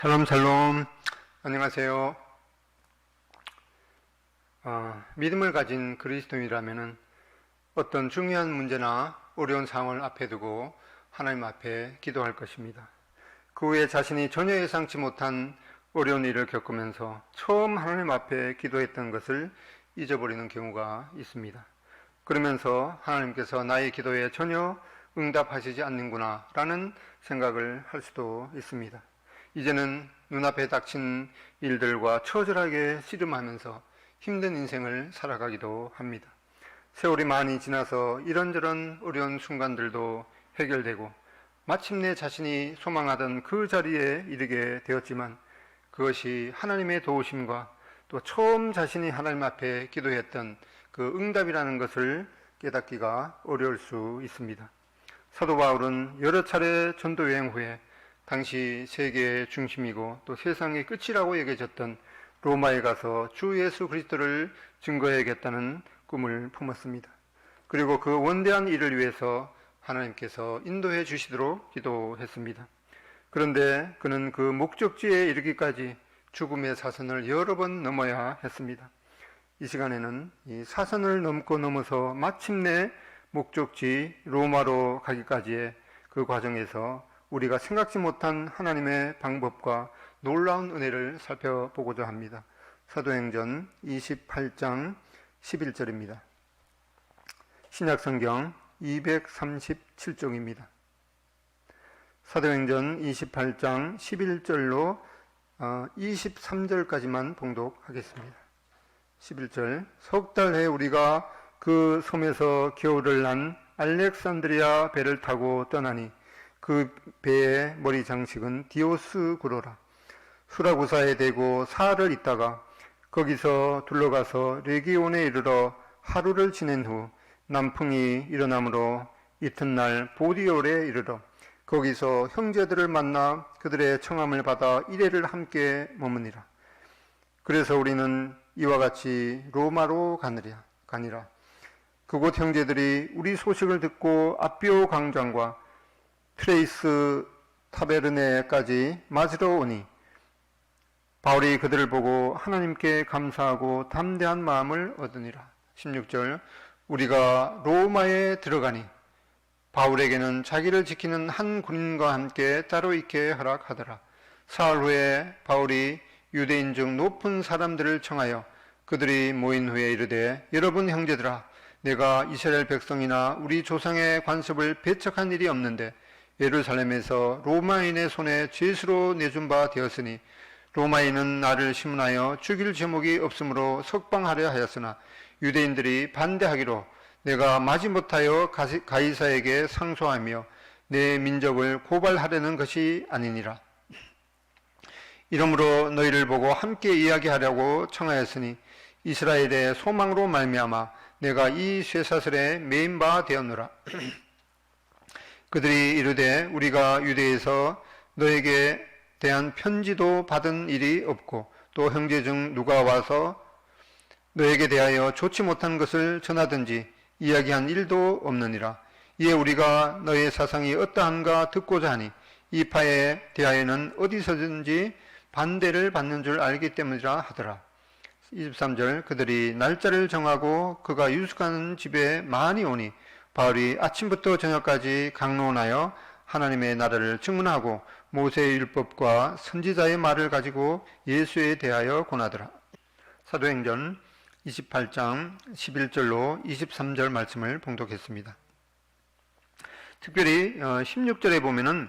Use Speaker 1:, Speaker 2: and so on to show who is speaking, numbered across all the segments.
Speaker 1: 샬롬 샬롬. 안녕하세요. 믿음을 가진 그리스도인이라면 어떤 중요한 문제나 어려운 상황을 앞에 두고 하나님 앞에 기도할 것입니다. 그 후에 자신이 전혀 예상치 못한 어려운 일을 겪으면서 처음 하나님 앞에 기도했던 것을 잊어버리는 경우가 있습니다. 그러면서 하나님께서 나의 기도에 전혀 응답하시지 않는구나 라는 생각을 할 수도 있습니다. 이제는 눈앞에 닥친 일들과 처절하게 씨름하면서 힘든 인생을 살아가기도 합니다. 세월이 많이 지나서 이런저런 어려운 순간들도 해결되고 마침내 자신이 소망하던 그 자리에 이르게 되었지만 그것이 하나님의 도우심과 또 처음 자신이 하나님 앞에 기도했던 그 응답이라는 것을 깨닫기가 어려울 수 있습니다. 사도 바울은 여러 차례 전도 여행 후에 당시 세계의 중심이고 또 세상의 끝이라고 여겨졌던 로마에 가서 주 예수 그리스도를 증거해야겠다는 꿈을 품었습니다. 그리고 그 원대한 일을 위해서 하나님께서 인도해 주시도록 기도했습니다. 그런데 그는 그 목적지에 이르기까지 죽음의 사선을 여러 번 넘어야 했습니다. 이 시간에는 이 사선을 넘어서 마침내 목적지 로마로 가기까지의 그 과정에서 우리가 생각지 못한 하나님의 방법과 놀라운 은혜를 살펴보고자 합니다. 사도행전 28장 11절입니다. 신약성경 237쪽입니다. 사도행전 28장 11절로 23절까지만 봉독하겠습니다. 11절. 석 달 후에 우리가 그 섬에서 겨울을 난 알렉산드리아 배를 타고 떠나니 그 배의 머리 장식은 디오스구로라. 수라구사에 대고 사흘을 있다가 거기서 둘러가서 레기온에 이르러 하루를 지낸 후 남풍이 일어나므로 이튿날 보디올에 이르러 거기서 형제들을 만나 그들의 청함을 받아 이레를 함께 머무니라. 그래서 우리는 이와 같이 로마로 가니라. 그곳 형제들이 우리 소식을 듣고 아비오 광장과 트레이스 타베르네까지 맞으러 오니 바울이 그들을 보고 하나님께 감사하고 담대한 마음을 얻으니라. 16절. 우리가 로마에 들어가니 바울에게는 자기를 지키는 한 군인과 함께 따로 있게 허락하더라. 사흘 후에 바울이 유대인 중 높은 사람들을 청하여 그들이 모인 후에 이르되 여러분 형제들아, 내가 이스라엘 백성이나 우리 조상의 관습을 배척한 일이 없는데 예루살렘에서 로마인의 손에 죄수로 내준 바 되었으니 로마인은 나를 심문하여 죽일 제목이 없으므로 석방하려 하였으나 유대인들이 반대하기로 내가 마지못하여 가이사에게 상소하며 내 민족을 고발하려는 것이 아니니라. 이러므로 너희를 보고 함께 이야기하려고 청하였으니 이스라엘의 소망으로 말미암아 내가 이 쇠사슬에 매인 바 되었노라. 그들이 이르되 우리가 유대에서 너에게 대한 편지도 받은 일이 없고 또 형제 중 누가 와서 너에게 대하여 좋지 못한 것을 전하든지 이야기한 일도 없느니라. 이에 우리가 너의 사상이 어떠한가 듣고자 하니 이 파에 대하여는 어디서든지 반대를 받는 줄 알기 때문이라 하더라. 23절. 그들이 날짜를 정하고 그가 유숙하는 집에 많이 오니 바울이 아침부터 저녁까지 강론하여 하나님의 나라를 증언하고 모세의 율법과 선지자의 말을 가지고 예수에 대하여 권하더라. 사도행전 28장 11절로 23절 말씀을 봉독했습니다. 특별히 16절에 보면은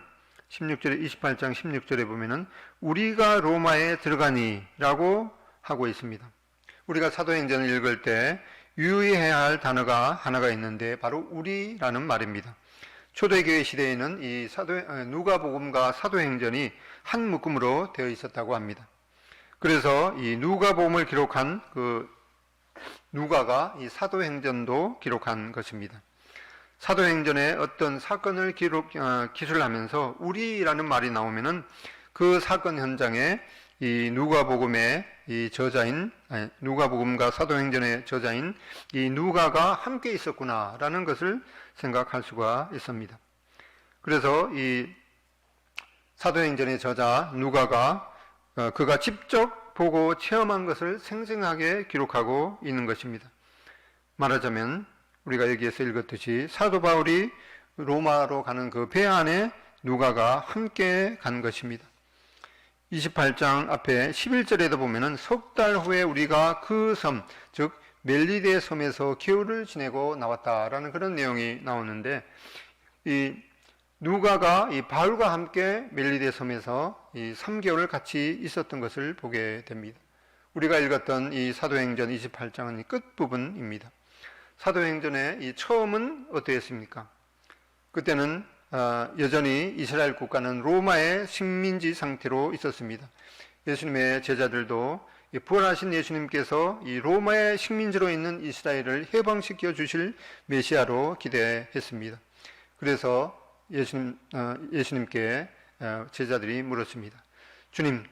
Speaker 1: 28장 16절에 보면은 우리가 로마에 들어가니 라고 하고 있습니다. 우리가 사도행전을 읽을 때 유의해야 할 단어가 하나가 있는데 바로 우리라는 말입니다. 초대교회 시대에는 이 누가복음과 사도행전이 한 묶음으로 되어 있었다고 합니다. 그래서 이 누가복음을 기록한 그 누가가 이 사도행전도 기록한 것입니다. 사도행전에 어떤 사건을 기술하면서 우리라는 말이 나오면은 그 사건 현장에 이 누가복음의 이 저자인 누가복음과 사도행전의 저자인 이 누가가 함께 있었구나라는 것을 생각할 수가 있습니다. 그래서 이 사도행전의 저자 누가가 그가 직접 보고 체험한 것을 생생하게 기록하고 있는 것입니다. 말하자면 우리가 여기에서 읽었듯이 사도 바울이 로마로 가는 그 배 안에 누가가 함께 간 것입니다. 28장 앞에 11절에도 보면은 석 달 후에 우리가 그 섬, 즉 멜리데 섬에서 겨울을 지내고 나왔다라는 그런 내용이 나오는데, 이 누가가 이 바울과 함께 멜리데 섬에서 이 3개월을 같이 있었던 것을 보게 됩니다. 우리가 읽었던 이 사도행전 28장은 끝부분입니다. 사도행전의 이 처음은 어떠했습니까? 그때는 여전히 이스라엘 국가는 로마의 식민지 상태로 있었습니다. 예수님의 제자들도 부활하신 예수님께서 이 로마의 식민지로 있는 이스라엘을 해방시켜 주실 메시아로 기대했습니다. 그래서 예수님께 제자들이 물었습니다.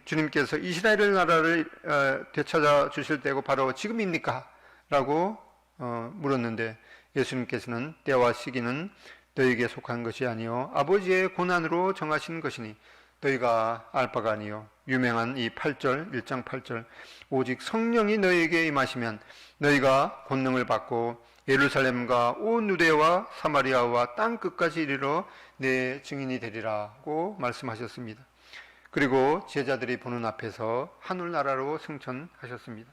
Speaker 1: 주님께서 이스라엘 나라를 되찾아 주실 때고 바로 지금입니까? 라고 물었는데 예수님께서는 때와 시기는 너희에게 속한 것이 아니요 아버지의 고난으로 정하신 것이니 너희가 알 바가 아니요. 유명한 이 8절 1장 8절 오직 성령이 너희에게 임하시면 너희가 권능을 받고 예루살렘과 온 유대와 사마리아와 땅 끝까지 이르러 내 증인이 되리라고 말씀하셨습니다. 그리고 제자들이 보는 앞에서 하늘나라로 승천하셨습니다.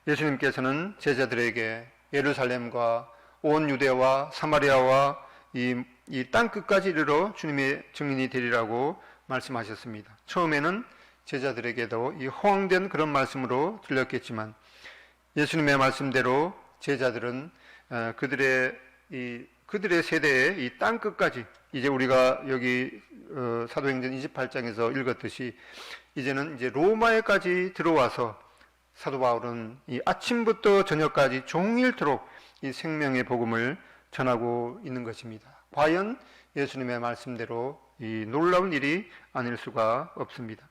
Speaker 1: 예수님께서는 제자들에게 예루살렘과 온 유대와 사마리아와 이 땅 끝까지 이르러 주님의 증인이 되리라고 말씀하셨습니다. 처음에는 제자들에게도 이 허황된 그런 말씀으로 들렸겠지만 예수님의 말씀대로 제자들은 그들의 세대의 이 땅 끝까지, 이제 우리가 여기 사도행전 28장에서 읽었듯이 이제는 이제 로마에까지 들어와서 사도 바울은 이 아침부터 저녁까지 종일토록 이 생명의 복음을 전하고 있는 것입니다. 과연 예수님의 말씀대로 이 놀라운 일이 아닐 수가 없습니다.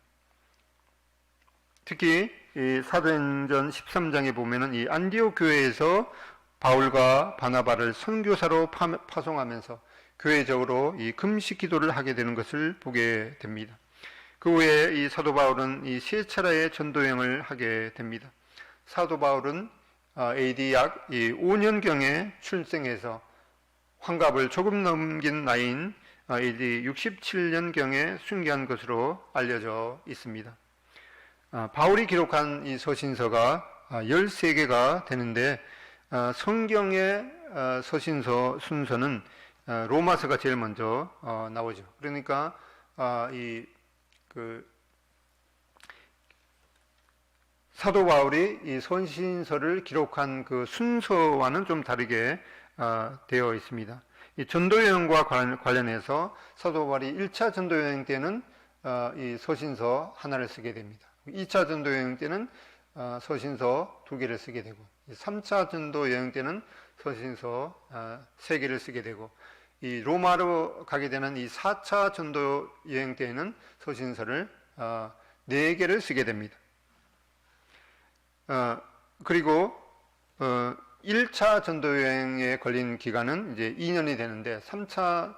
Speaker 1: 특히 이 사도행전 13장에 보면은 이 안디옥 교회에서 바울과 바나바를 선교사로 파송하면서 교회적으로 이 금식 기도를 하게 되는 것을 보게 됩니다. 그 후에 이 사도 바울은 이 세 차례의 전도 여행을 하게 됩니다. 사도 바울은 AD 약 5년경에 출생해서 환갑을 조금 넘긴 나이인 AD 67년경에 순교한 것으로 알려져 있습니다. 바울이 기록한 이 서신서가 13개가 되는데 성경의 서신서 순서는 로마서가 제일 먼저 나오죠. 그러니까 사도 바울이 이 서신서를 기록한 그 순서와는 좀 다르게 되어 있습니다. 이 전도여행과 관련해서 사도 바울이 1차 전도여행 때는 이 서신서 하나를 쓰게 됩니다. 2차 전도여행 때는 서신서 2개를 쓰게 되고 3차 전도여행 때는 서신서 3개를 쓰게 되고 이 로마로 가게 되는 이 4차 전도여행 때에는 서신서를 4개를 쓰게 됩니다. 그리고 1차 전도여행에 걸린 기간은 이제 2년이 되는데 3차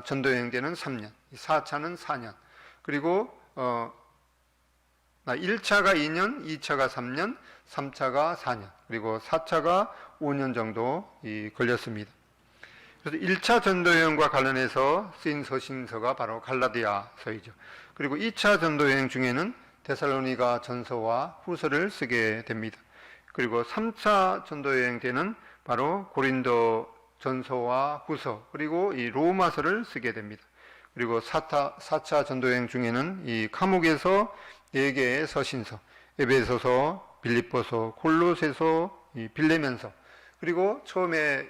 Speaker 1: 전도여행 때는 3년, 4차는 4년, 그리고 1차가 2년, 2차가 3년, 3차가 4년, 그리고 4차가 5년 정도 걸렸습니다. 그래서 1차 전도여행과 관련해서 쓰인 서신서가 바로 갈라디아서이죠. 그리고 2차 전도여행 중에는 데살로니가 전서와 후서를 쓰게 됩니다. 그리고 3차 전도여행 때는 바로 고린도 전서와 후서, 그리고 이 로마서를 쓰게 됩니다. 그리고 4차 전도여행 중에는 이 감옥에서 4개의 서신서, 에베소서, 빌립보서, 골로새서, 빌레면서, 그리고 처음에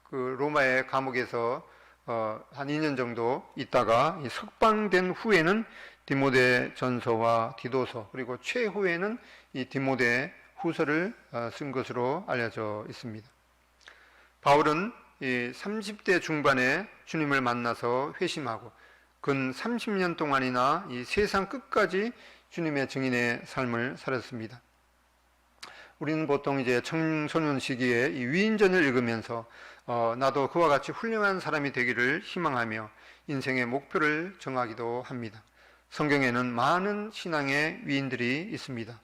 Speaker 1: 그 로마의 감옥에서 한 2년 정도 있다가 석방된 후에는 디모데 전서와 디도서, 그리고 최후에는 이 디모데 후서를 쓴 것으로 알려져 있습니다. 바울은 이 30대 중반에 주님을 만나서 회심하고 근 30년 동안이나 이 세상 끝까지 주님의 증인의 삶을 살았습니다. 우리는 보통 이제 청소년 시기에 이 위인전을 읽으면서 나도 그와 같이 훌륭한 사람이 되기를 희망하며 인생의 목표를 정하기도 합니다. 성경에는 많은 신앙의 위인들이 있습니다.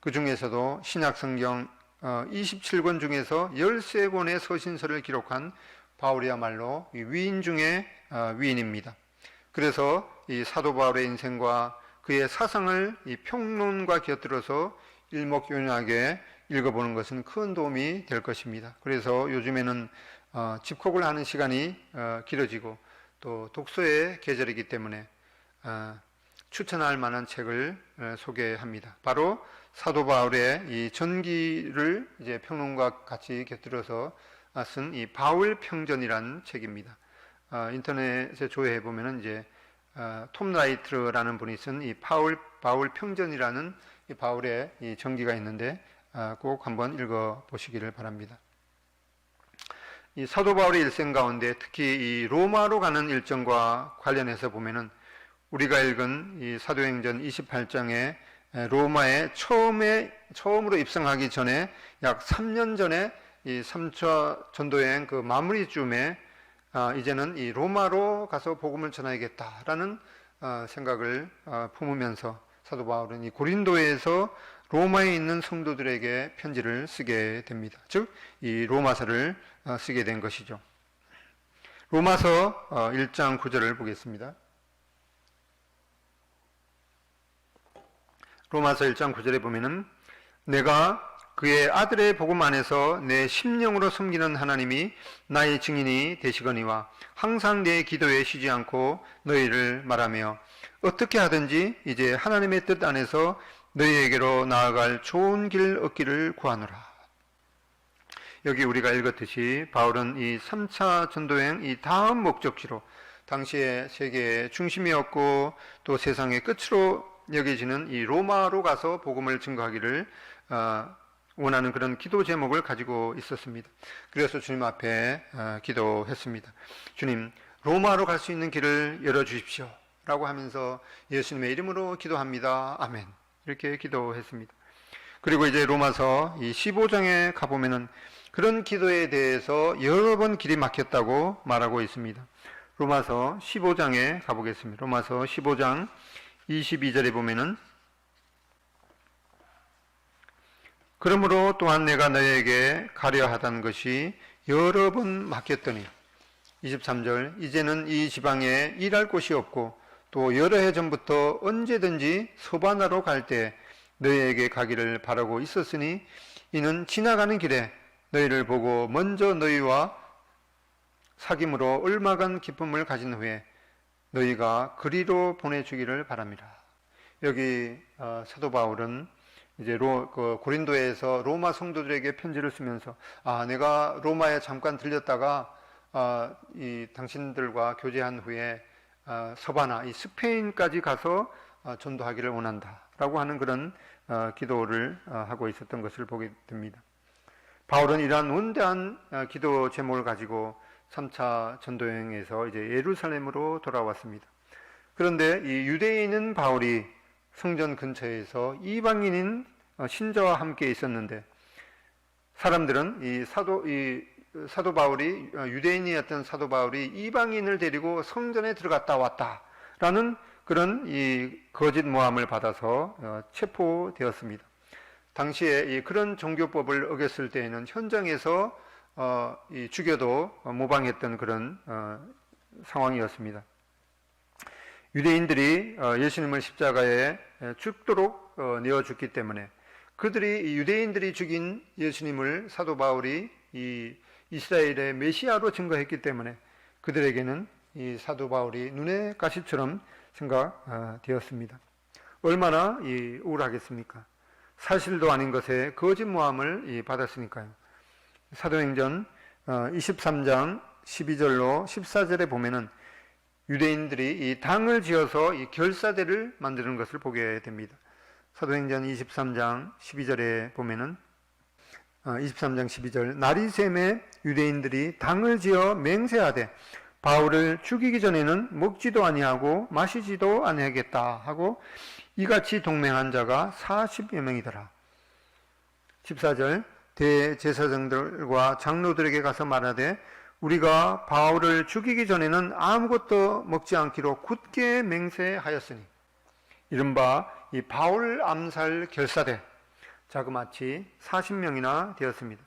Speaker 1: 그 중에서도 신약 성경 27권 중에서 13권의 서신서를 기록한 바울이야말로 위인 중에 위인입니다. 그래서 이 사도 바울의 인생과 그의 사상을 이 평론과 곁들여서 일목요연하게 읽어보는 것은 큰 도움이 될 것입니다. 그래서 요즘에는 집콕을 하는 시간이 길어지고 또 독서의 계절이기 때문에 추천할 만한 책을 소개합니다. 바로 사도 바울의 이 전기를 이제 평론과 같이 곁들여서 쓴 이 바울 평전이라는 책입니다. 인터넷에 조회해 보면은 이제 톰 라이트라는 분이 쓴 이 바울 평전이라는 이 바울의 이 전기가 있는데 꼭 한번 읽어 보시기를 바랍니다. 이 사도 바울의 일생 가운데 특히 이 로마로 가는 일정과 관련해서 보면은 우리가 읽은 이 사도행전 28장에 로마에 처음으로 입성하기 전에 약 3년 전에 이 3차 전도여행 그 마무리쯤에 이제는 이 로마로 가서 복음을 전하야겠다라는 생각을 품으면서 사도 바울은 이 고린도에서 로마에 있는 성도들에게 편지를 쓰게 됩니다. 즉, 이 로마서를 쓰게 된 것이죠. 로마서 1장 9절을 보겠습니다. 로마서 1장 9절에 보면은 내가 그의 아들의 복음 안에서 내 심령으로 섬기는 하나님이 나의 증인이 되시거니와 항상 내 기도에 쉬지 않고 너희를 말하며 어떻게 하든지 이제 하나님의 뜻 안에서 너희에게로 나아갈 좋은 길 얻기를 구하노라. 여기 우리가 읽었듯이 바울은 이 3차 전도여행 이 다음 목적지로 당시에 세계의 중심이었고 또 세상의 끝으로 여겨지는 이 로마로 가서 복음을 증거하기를 원하는 그런 기도 제목을 가지고 있었습니다. 그래서 주님 앞에 기도했습니다. 주님, 로마로 갈 수 있는 길을 열어주십시오 라고 하면서 예수님의 이름으로 기도합니다. 아멘. 이렇게 기도했습니다. 그리고 이제 로마서 이 15장에 가보면은 그런 기도에 대해서 여러 번 길이 막혔다고 말하고 있습니다. 로마서 15장에 가보겠습니다. 로마서 15장 22절에 보면은 그러므로 또한 내가 너에게 가려 하던 것이 여러 번 막혔더니 23절 이제는 이 지방에 일할 곳이 없고 또 여러 해 전부터 언제든지 서바나로 갈 때 너희에게 가기를 바라고 있었으니 이는 지나가는 길에 너희를 보고 먼저 너희와 사귐으로 얼마간 기쁨을 가진 후에 너희가 그리로 보내주기를 바랍니다. 여기 사도 바울은 이제 고린도에서 로마 성도들에게 편지를 쓰면서 내가 로마에 잠깐 들렸다가 이 당신들과 교제한 후에 서바나 이 스페인까지 가서 전도하기를 원한다라고 하는 그런 기도를 하고 있었던 것을 보게 됩니다. 바울은 이러한 원대한 기도 제목을 가지고 3차 전도여행에서 이제 예루살렘으로 돌아왔습니다. 그런데 이 유대인은 바울이 성전 근처에서 이방인인 신자와 함께 있었는데 사람들은 이 사도 바울이 유대인이었던 사도 바울이 이방인을 데리고 성전에 들어갔다 왔다라는 그런 이 거짓 모함을 받아서 체포되었습니다. 당시에 이 그런 종교법을 어겼을 때에는 현장에서 죽여도 모방했던 그런 상황이었습니다. 유대인들이 예수님을 십자가에 죽도록 내어 죽기 때문에 그들이 유대인들이 죽인 예수님을 사도 바울이 이 이스라엘의 메시아로 증거했기 때문에 그들에게는 이 사도 바울이 눈의 가시처럼 생각되었습니다. 얼마나 우울하겠습니까? 사실도 아닌 것에 거짓 모함을 받았으니까요. 사도행전 23장 12절로 14절에 보면은 유대인들이 이 당을 지어서 이 결사대를 만드는 것을 보게 됩니다. 사도행전 23장 12절에 보면은 23장 12절 나리샘에 유대인들이 당을 지어 맹세하되 바울을 죽이기 전에는 먹지도 아니하고 마시지도 아니하겠다 하고 이같이 동맹한 자가 40여 명이더라. 14절 대제사장들과 장로들에게 가서 말하되 우리가 바울을 죽이기 전에는 아무것도 먹지 않기로 굳게 맹세하였으니 이른바 이 바울 암살 결사대 자그마치 40명이나 되었습니다.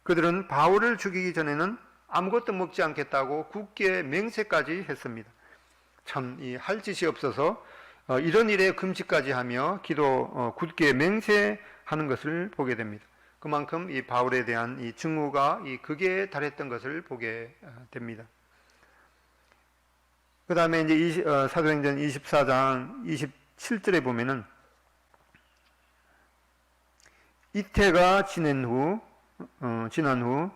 Speaker 1: 그들은 바울을 죽이기 전에는 아무것도 먹지 않겠다고 굳게 맹세까지 했습니다. 참 할 짓이 없어서 이런 일에 금식까지 하며 굳게 맹세하는 것을 보게 됩니다. 그만큼 이 바울에 대한 이 증오가 이 극에 달했던 것을 보게 됩니다. 그 다음에 이제 사도행전 24장 27절에 보면은 이태가 지난 후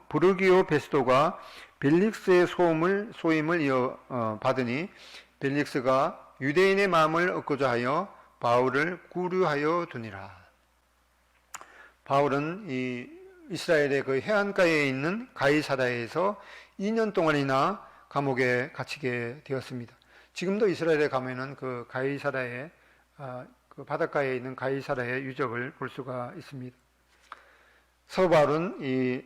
Speaker 1: 부르기오 베스도가 벨릭스의 소임을 받으니 벨릭스가 유대인의 마음을 얻고자 하여 바울을 구류하여 두니라. 바울은 이 이스라엘의 그 해안가에 있는 가이사라에서 2년 동안이나 감옥에 갇히게 되었습니다. 지금도 이스라엘에 가면은 그 가이사라의 그 바닷가에 있는 가이사라의 유적을 볼 수가 있습니다. 사도 바울은 이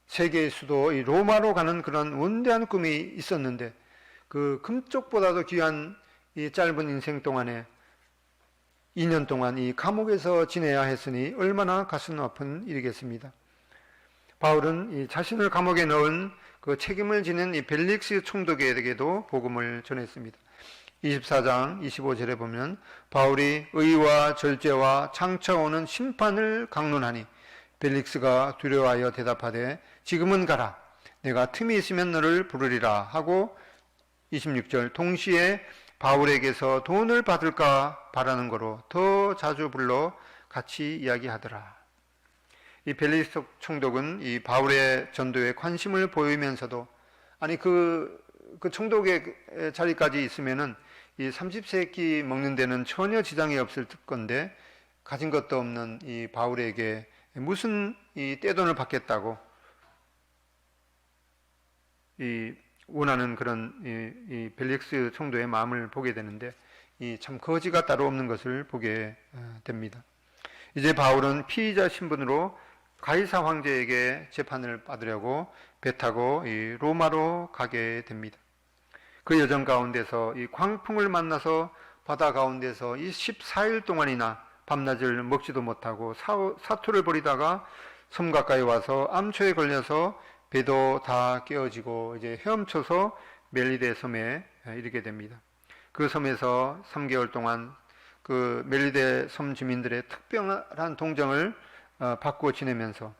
Speaker 1: 세계의 수도 이 로마로 가는 그런 원대한 꿈이 있었는데 그 금쪽보다도 귀한 이 짧은 인생 동안에 2년 동안 이 감옥에서 지내야 했으니 얼마나 가슴 아픈 일이겠습니다. 바울은 이 자신을 감옥에 넣은 그 책임을 지는 이 벨릭스 총독에게도 복음을 전했습니다. 24장 25절에 보면 바울이 의와 절제와 장차 오는 심판을 강론하니 벨릭스가 두려워하여 대답하되 지금은 가라 내가 틈이 있으면 너를 부르리라 하고 26절 동시에 바울에게서 돈을 받을까 바라는 거로 더 자주 불러 같이 이야기하더라. 이 벨릭스 총독은 이 바울의 전도에 관심을 보이면서도 아니 그 총독의 자리까지 있으면은 이 30세끼 먹는 데는 전혀 지장이 없을 건데 가진 것도 없는 이 바울에게 무슨 이 떼돈을 받겠다고 이 원하는 그런 이 벨릭스 총독의 마음을 보게 되는데 이 참 거지가 따로 없는 것을 보게 됩니다. 이제 바울은 피의자 신분으로 가이사 황제에게 재판을 받으려고 배 타고 이 로마로 가게 됩니다. 그 여정 가운데서 이 광풍을 만나서 바다 가운데서 이 14일 동안이나 밤낮을 먹지도 못하고 사투를 벌이다가 섬 가까이 와서 암초에 걸려서 배도 다 깨어지고 이제 헤엄쳐서 멜리데 섬에 이르게 됩니다. 그 섬에서 3개월 동안 그 멜리데 섬 주민들의 특별한 동정을 받고 지내면서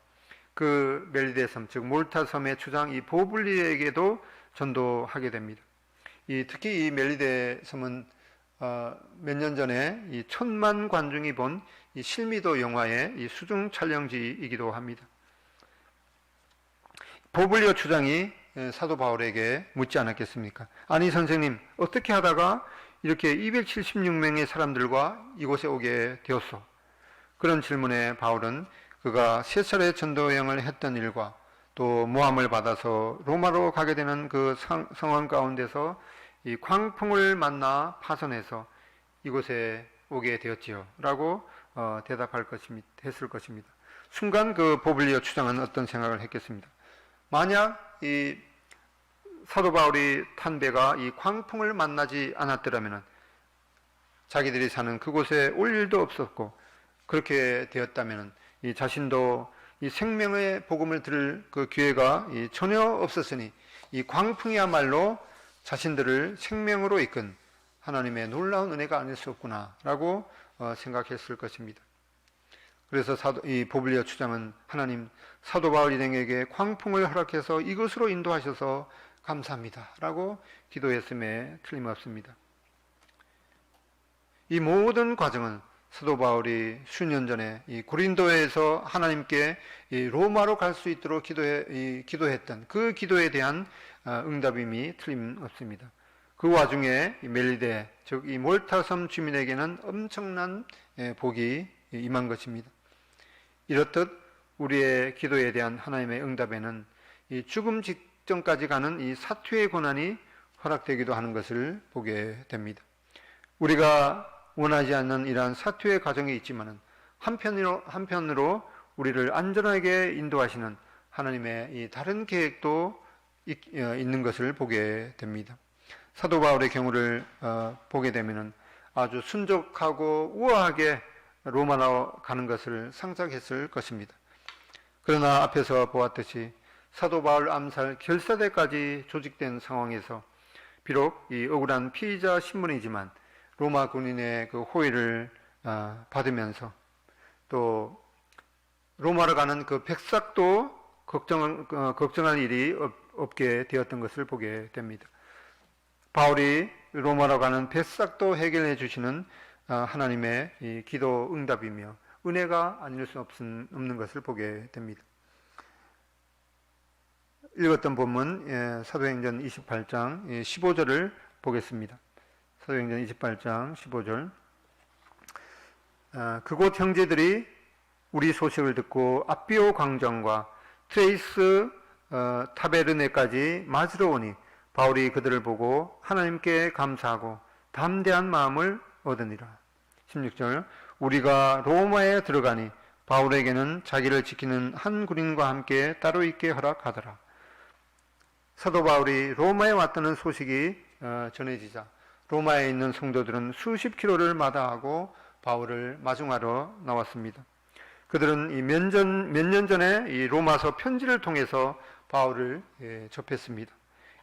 Speaker 1: 그 멜리데 섬, 즉 몰타 섬의 주장 이 보블리에게도 전도하게 됩니다. 특히 이 멜리데 섬은 몇 년 전에 이 1000만 관중이 본 이 실미도 영화의 이 수중 촬영지이기도 합니다. 보블리오 추장이 사도 바울에게 묻지 않았겠습니까? 아니 선생님 어떻게 하다가 이렇게 276명의 사람들과 이곳에 오게 되었소? 그런 질문에 바울은 그가 3차례 전도 여행을 했던 일과 또 모함을 받아서 로마로 가게 되는 그 상황 가운데서 이 광풍을 만나 파선해서 이곳에 오게 되었지요 라고 했을 것입니다. 순간 그 보블리오 추장은 어떤 생각을 했겠습니다. 만약 이 사도 바울이 탄 배가 이 광풍을 만나지 않았더라면 자기들이 사는 그곳에 올 일도 없었고 그렇게 되었다면 이 자신도 이 생명의 복음을 들을 그 기회가 전혀 없었으니 이 광풍이야말로 자신들을 생명으로 이끈 하나님의 놀라운 은혜가 아닐 수 없구나라고 생각했을 것입니다. 그래서 이 보블리오 추장은 하나님 사도 바울 일행에게 광풍을 허락해서 이곳으로 인도하셔서 감사합니다 라고 기도했음에 틀림없습니다. 이 모든 과정은 사도 바울이 수년 전에 이 고린도에서 하나님께 이 로마로 갈 수 있도록 기도했던 그 기도에 대한 응답임이 틀림없습니다. 그 와중에 이 멜리데 즉 이 몰타섬 주민에게는 엄청난 복이 임한 것입니다. 이렇듯 우리의 기도에 대한 하나님의 응답에는 이 죽음 직전까지 가는 이 사투의 고난이 허락되기도 하는 것을 보게 됩니다. 우리가 원하지 않는 이러한 사투의 과정이 있지만은 한편으로 우리를 안전하게 인도하시는 하나님의 이 다른 계획도 있는 것을 보게 됩니다. 사도 바울의 경우를 보게 되면은 아주 순적하고 우아하게 로마로 가는 것을 상상했을 것입니다. 그러나 앞에서 보았듯이 사도 바울 암살 결사대까지 조직된 상황에서 비록 이 억울한 피의자 신분이지만 로마 군인의 그 호의를 받으면서 또 로마로 가는 그 백삭도 걱정할 일이 없게 되었던 것을 보게 됩니다. 바울이 로마로 가는 백삭도 해결해 주시는 하나님의 이 기도 응답이며 은혜가 아닐 수 없는 것을 보게 됩니다. 읽었던 본문 사도행전 28장 15절을 보겠습니다. 사도행전 28장 15절. 그곳 형제들이 우리 소식을 듣고 아비오 광정과 트레이스 타베르네까지 맞으러 오니 바울이 그들을 보고 하나님께 감사하고 담대한 마음을 얻으니라. 16절. 우리가 로마에 들어가니 바울에게는 자기를 지키는 한 군인과 함께 따로 있게 허락하더라. 사도 바울이 로마에 왔다는 소식이 전해지자 로마에 있는 성도들은 수십 킬로를 마다하고 바울을 마중하러 나왔습니다. 그들은 몇 년 전에 이 로마서 편지를 통해서 바울을 접했습니다.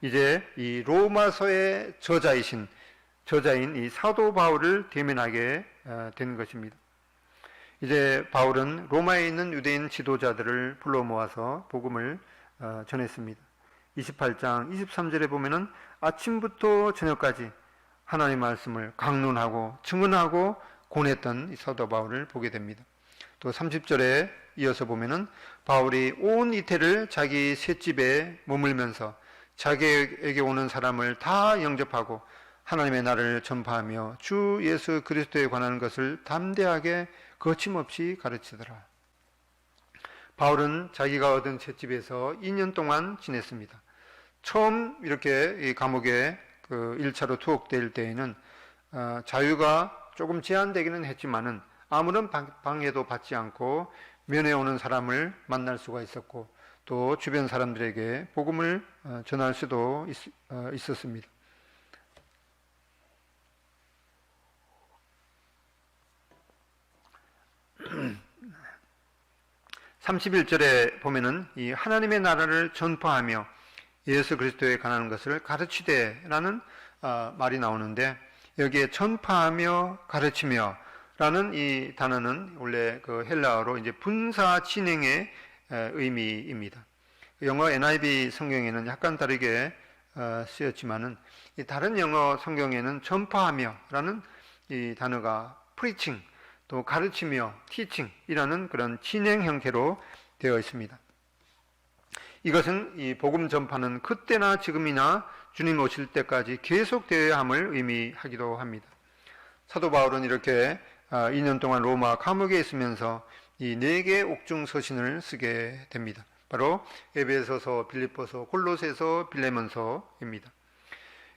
Speaker 1: 이제 이 로마서의 저자인 이 사도 바울을 대면하게 된 것입니다. 이제 바울은 로마에 있는 유대인 지도자들을 불러 모아서 복음을 전했습니다. 28장 23절에 보면은 아침부터 저녁까지 하나님의 말씀을 강론하고 증언하고 권했던 이 사도 바울을 보게 됩니다. 또 30절에 이어서 보면은 바울이 온 이태를 자기 셋집에 머물면서 자기에게 오는 사람을 다 영접하고 하나님의 나라를 전파하며 주 예수 그리스도에 관한 것을 담대하게 거침없이 가르치더라. 바울은 자기가 얻은 셋집에서 2년 동안 지냈습니다. 처음 이렇게 이 감옥에 그 1차로 투옥될 때에는 자유가 조금 제한되기는 했지만은 아무런 방해도 받지 않고 면회 오는 사람을 만날 수가 있었고 또 주변 사람들에게 복음을 전할 수도 있었습니다. 31절에 보면은 이 하나님의 나라를 전파하며 예수 그리스도에 관한 것을 가르치되라는 말이 나오는데 여기에 전파하며 가르치며 라는 이 단어는 원래 그 헬라어로 이제 분사 진행의 의미입니다. 영어 NIV 성경에는 약간 다르게 쓰였지만은 이 다른 영어 성경에는 전파하며 라는 이 단어가 preaching 또 가르치며 teaching이라는 그런 진행 형태로 되어 있습니다. 이것은 이 복음 전파는 그때나 지금이나 주님 오실 때까지 계속되어야 함을 의미하기도 합니다. 사도 바울은 이렇게 2년 동안 로마 감옥에 있으면서 이 4개의 옥중 서신을 쓰게 됩니다. 바로 에베소서, 빌립보서, 골로새서, 빌레몬서입니다.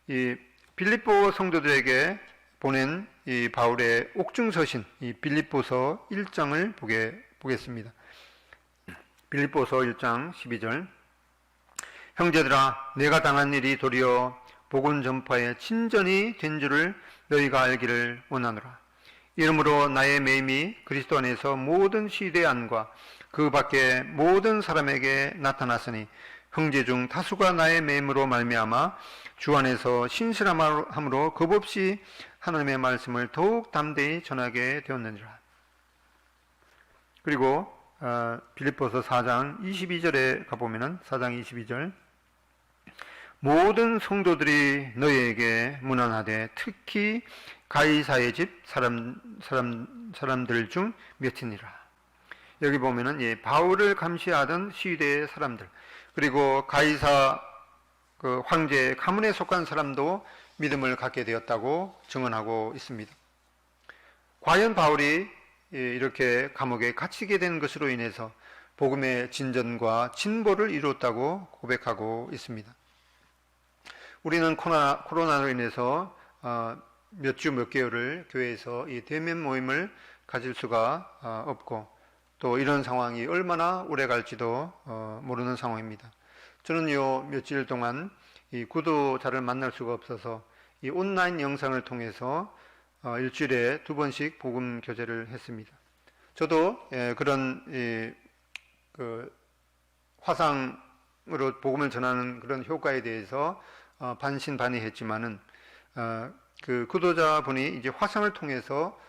Speaker 1: 이 빌립보 성도들에게 보낸 이 바울의 옥중 서신, 이 빌립보서 1장을 보겠습니다. 빌립보서 1장 12절. 형제들아, 내가 당한 일이 도리어 복음 전파의 친전이 된 줄을 너희가 알기를 원하노라. 이러므로 나의 매임이 그리스도 안에서 모든 시대 안과 그 밖에 모든 사람에게 나타났으니 형제 중 다수가 나의 매임으로 말미암아 주 안에서 신실함으로 겁없이 하나님의 말씀을 더욱 담대히 전하게 되었느니라. 그리고 빌립보서 4장 22절에 가보면은 4장 22절. 모든 성도들이 너희에게 문안하되 특히 가이사의 집 사람들 중 몇이니라. 여기 보면은 바울을 감시하던 시대의 사람들 그리고 가이사 그 황제의 가문에 속한 사람도 믿음을 갖게 되었다고 증언하고 있습니다. 과연 바울이 이렇게 감옥에 갇히게 된 것으로 인해서 복음의 진전과 진보를 이루었다고 고백하고 있습니다. 우리는 코로나로 인해서 몇 주 몇 개월을 교회에서 이 대면 모임을 가질 수가 없고 또 이런 상황이 얼마나 오래 갈지도 모르는 상황입니다. 저는 요 며칠 동안 이 구도자를 만날 수가 없어서 이 온라인 영상을 통해서 일주일에 2번씩 복음 교제를 했습니다. 저도 그런 그 화상으로 복음을 전하는 그런 효과에 대해서 반신반의했지만은 그 구도자분이 이제 화상을 통해서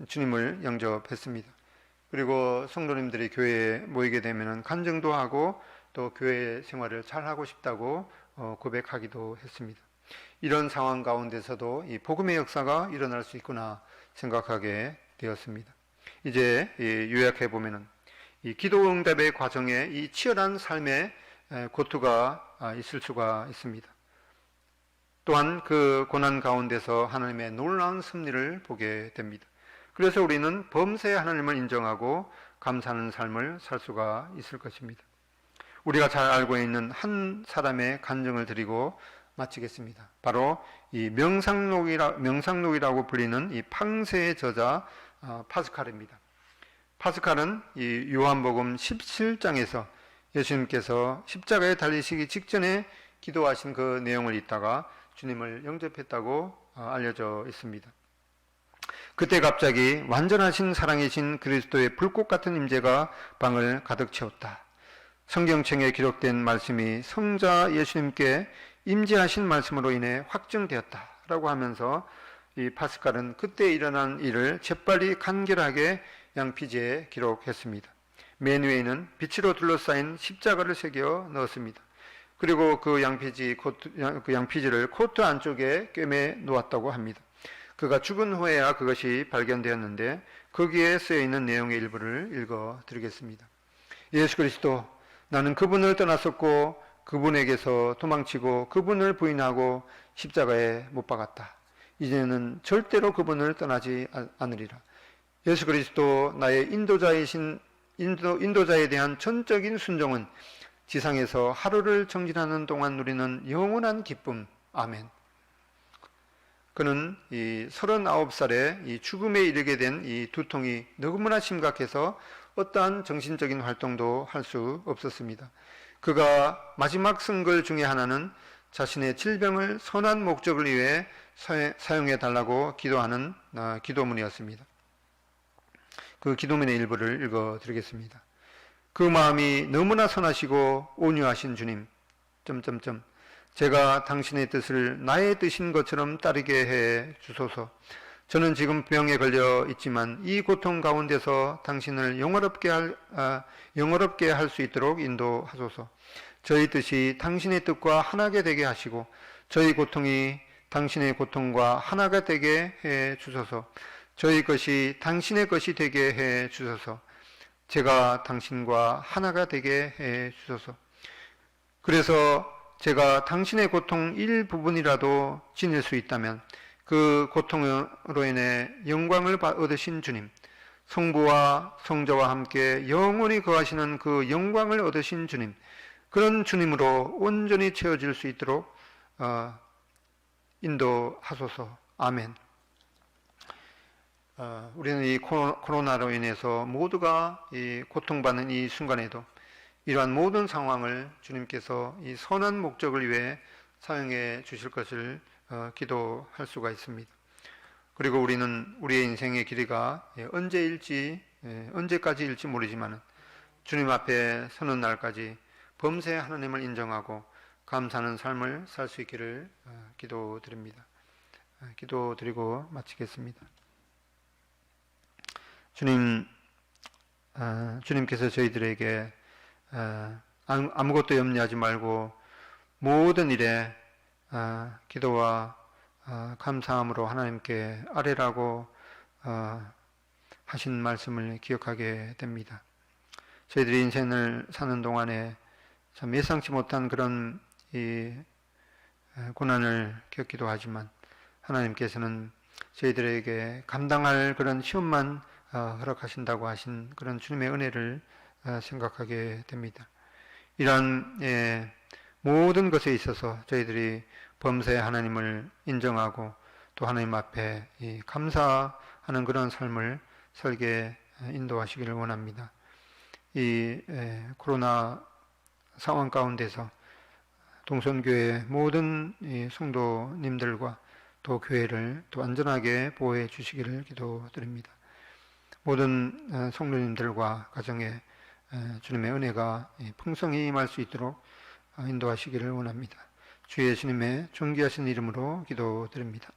Speaker 1: 주님을 영접했습니다. 그리고 성도님들이 교회에 모이게 되면은 간증도 하고 또 교회 생활을 잘 하고 싶다고 고백하기도 했습니다. 이런 상황 가운데서도 이 복음의 역사가 일어날 수 있구나 생각하게 되었습니다. 이제 요약해 보면은 이 기도 응답의 과정에 이 치열한 삶의 고투가 있을 수가 있습니다. 또한 그 고난 가운데서 하나님의 놀라운 섭리를 보게 됩니다. 그래서 우리는 범사에 하나님을 인정하고 감사하는 삶을 살 수가 있을 것입니다. 우리가 잘 알고 있는 한 사람의 간증을 드리고 마치겠습니다. 바로 이 명상록이라고 불리는 이 팡세의 저자 파스칼입니다. 파스칼은 이 요한복음 17장에서 예수님께서 십자가에 달리시기 직전에 기도하신 그 내용을 읽다가 주님을 영접했다고 알려져 있습니다. 그때 갑자기 완전하신 사랑이신 그리스도의 불꽃 같은 임재가 방을 가득 채웠다. 성경책에 기록된 말씀이 성자 예수님께 임재하신 말씀으로 인해 확증되었다라고 하면서 이 파스칼은 그때 일어난 일을 재빨리 간결하게 양피지에 기록했습니다. 맨 위에는 빛으로 둘러싸인 십자가를 새겨 넣었습니다. 그리고 그 양피지를 코트 안쪽에 꿰매 놓았다고 합니다. 그가 죽은 후에야 그것이 발견되었는데 거기에 쓰여 있는 내용의 일부를 읽어 드리겠습니다. 예수 그리스도, 나는 그분을 떠났었고 그분에게서 도망치고 그분을 부인하고 십자가에 못 박았다. 이제는 절대로 그분을 떠나지 않으리라. 예수 그리스도, 나의 인도자에 대한 전적인 순종은 지상에서 하루를 정진하는 동안 누리는 영원한 기쁨. 아멘. 그는 이 39살에 이 죽음에 이르게 된 이 두통이 너무나 심각해서 어떠한 정신적인 활동도 할 수 없었습니다. 그가 마지막 쓴 글 중에 하나는 자신의 질병을 선한 목적을 위해 사용해 달라고 기도하는 기도문이었습니다. 그 기도문의 일부를 읽어 드리겠습니다. 그 마음이 너무나 선하시고 온유하신 주님, 제가 당신의 뜻을 나의 뜻인 것처럼 따르게 해 주소서. 저는 지금 병에 걸려 있지만 이 고통 가운데서 당신을 영화롭게 할 수 있도록 인도하소서. 저희 뜻이 당신의 뜻과 하나가 되게 하시고 저희 고통이 당신의 고통과 하나가 되게 해 주소서. 저희 것이 당신의 것이 되게 해 주소서. 제가 당신과 하나가 되게 해 주소서. 그래서 제가 당신의 고통 일부분이라도 지닐 수 있다면 그 고통으로 인해 영광을 얻으신 주님, 성부와 성자와 함께 영원히 거하시는 그 영광을 얻으신 주님, 그런 주님으로 온전히 채워질 수 있도록 인도하소서. 아멘. 우리는 이 코로나로 인해서 모두가 이 고통받는 이 순간에도 이러한 모든 상황을 주님께서 이 선한 목적을 위해 사용해 주실 것을 기도할 수가 있습니다. 그리고 우리는 우리의 인생의 길이가 언제까지일지 모르지만 주님 앞에 서는 날까지 범사에 하나님을 인정하고 감사하는 삶을 살 수 있기를 기도드립니다. 기도드리고 마치겠습니다. 주님께서 저희들에게 아무것도 염려하지 말고 모든 일에 기도와 감사함으로 하나님께 아뢰라고 하신 말씀을 기억하게 됩니다. 저희들이 인생을 사는 동안에 참 예상치 못한 그런 이 고난을 겪기도 하지만 하나님께서는 저희들에게 감당할 그런 시험만 허락하신다고 하신 그런 주님의 은혜를 생각하게 됩니다. 이런 모든 것에 있어서 저희들이 범사에 하나님을 인정하고 또 하나님 앞에 감사하는 그런 삶을 살게 인도하시기를 원합니다. 이 코로나 상황 가운데서 동선교회 모든 이 성도님들과 또 교회를 또 안전하게 보호해 주시기를 기도드립니다. 모든 성도님들과 가정에 주님의 은혜가 풍성히 임할 수 있도록 인도하시기를 원합니다. 주 예수님의 존귀하신 이름으로 기도드립니다.